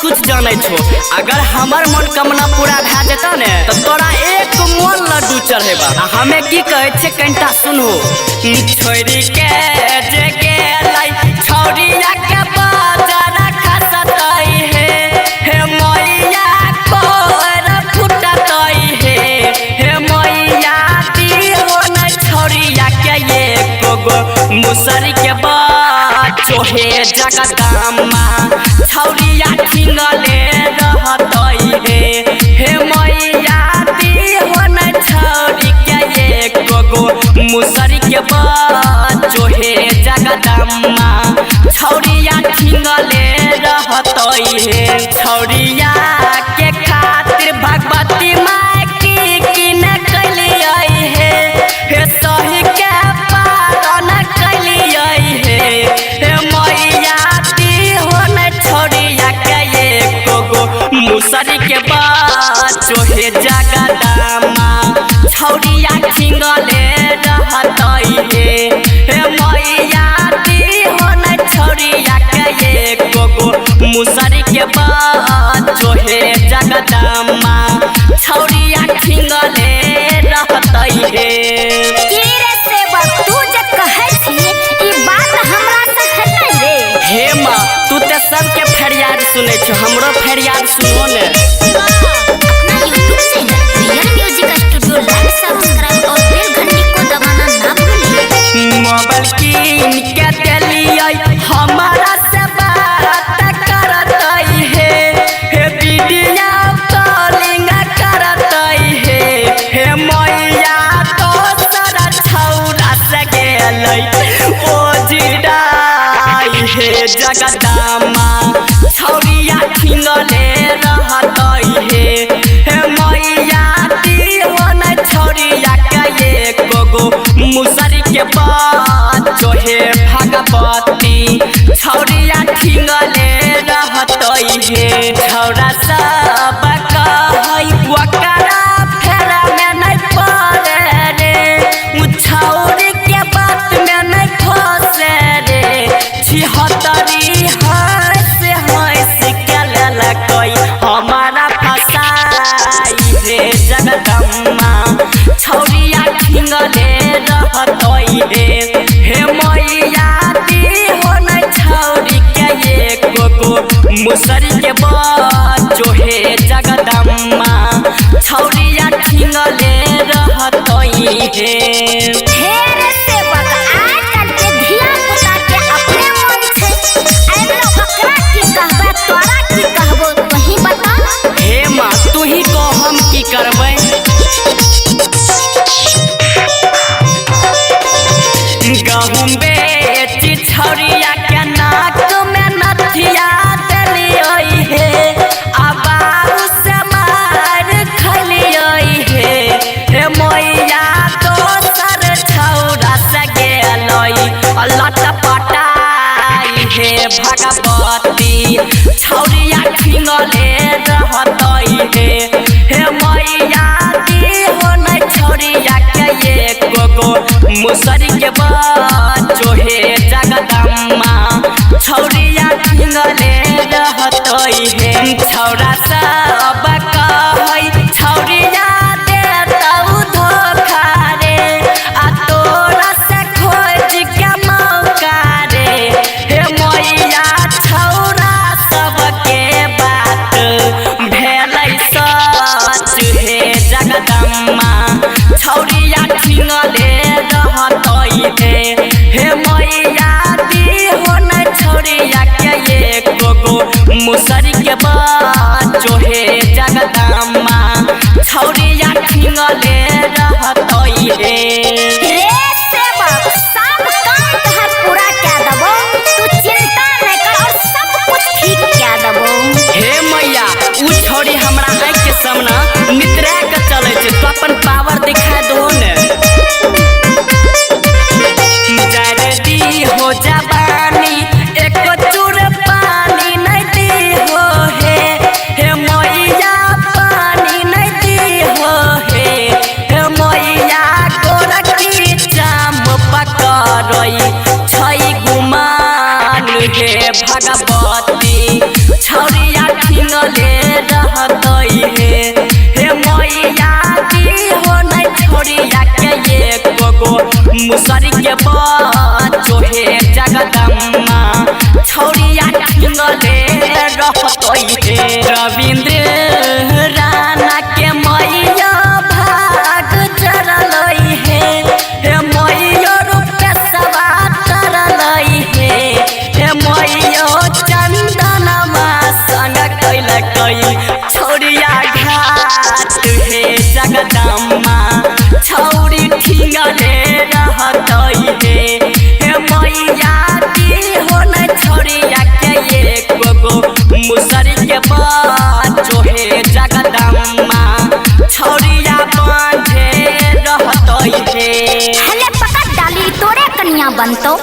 कुछ जाने छो। अगर हमार मनोकामना पूरा भा जेता ने तो तोरा एक मोल लड्डू चढ़ेबा। हमें की कहे छे कनिटा सुनो। छोरी के जे गेलै छौरिया के बाजार खसतई हे मैया कोर फुटतई हे मैया दियो न छौरिया के एको गो मुसरी के बाचो हे जगदम्मा छौरिया ठिंगले रहतई हे मैया दियो न छौरी के एको गो मुसरी के बाचो हे जगदम्मा छौरिया ठिंगले रहतई हे। छौरिया के खातिर भगवती माई की न कलियई हे सही के पालन कलियई हे मैया दिहो न छौरिया के एको गो मुसरी के बाचो हे जगदम्मा छौरिया ठिंगले रहतई हे मैया दिहो न छौरिया के एको गो मुसरी के बाचो हे जगदम्मा छौरिया ठिंगले रहतई हे। की रे सेवक तू जे कहै छी ई बात हमरा से हेतै रे? हे माँ तू ते सबके फरियाद सुनै छ, हमरो फरियाद सुनो ने। अपना YouTube channel real music studio like subscribe और बेल घंटी को दबाना ना भूलिए। मोबाइल कीन के देलियै हमारा से बात करतई हे वीडियो कॉलिंग करतई हे मैया तो सारा छौरा से गेलै ओ जिडाई हे जगदम्मा छौरिया ठिंगले रहतई हे मैया दिहो न छौरिया के एको गो मुसरी के बाचो हे भगवती छौरिया ठिंगले रहतई हे। छौरा सब कहै ओकरा फेरा में नहीं पड़े रे छौरी के बात में नहीं फंसे रे। 76 हंस के लेलकै हमारा फसाई हे जगदम्मा छौरिया ठिंगले रहतई हे मैया दिहो न छौरी के एको गो मुसरी के बाचो हे जगदम्मा छौरिया ठिंगले रहतई हे। हे रे सेवक आजकल के धिया पुता के अपने मन छै, एमे ओकरा की कहबे तोरा की कहबो वही बता। हे माँ तू ही कह हम की करबै। गहूम बेची छौरिया के नाक में नथिया देलियई हे बाबू से मार खलियई हे मैया दोसर छौरा से गेलै लट पटाई हे भगवती छौरिया ठिंगले रहतई हे मैया दिहो न छौरिया के एको गो मुसरी के बाचो हे जगदम्मा छौरिया ठिंगले रहतई हे। छौरा सब कहै छौरिया देतौ धोखा रे तोरा से खोज के मौका रे हे मैया छौरा सबके बात भेलै सच हे जगदम्मा छौरिया ठिंगले रहतई हे मैया दिहो न छौरिया के एको गो मुसरी के बाचो हे जगदम्मा छौरिया ठिंगले रहतई हे। रे सेवक सब काम तोहर पूरा क्या देबो, तू चिंता नहीं कर और सब कुछ ठीक क्या देबो। हे मैया उ छौरी हमरा आँख के सामने नितरा के चलै छै, तो अपन पावर दिखा दो ने। जल्दी हो जवानी एको चूर पानी नहीं दिहो हे मैया पानी नहीं दिहो हे मैया गोरखी चाम पकड़ई छै गुमान हे भगवती छौरिया मुसरी के बच्चो हे जगदम्मा छौरिया टिंगले रहतई हे रविंद्र राणा के मैया भाग जरलई हे मैया रूप के सवा तरलई हे मैया चंदनमा संग कैलकई छौरिया घाट हे जगदम्मा छौरी ठिंगले रहतई हे मैया दी हो न छौरिया के एको गो मुसरी के बच्चो हे जगदम्मा छौरिया बांधे रहतई हे हले पकड़ डाली तोरे कन्या बनतो।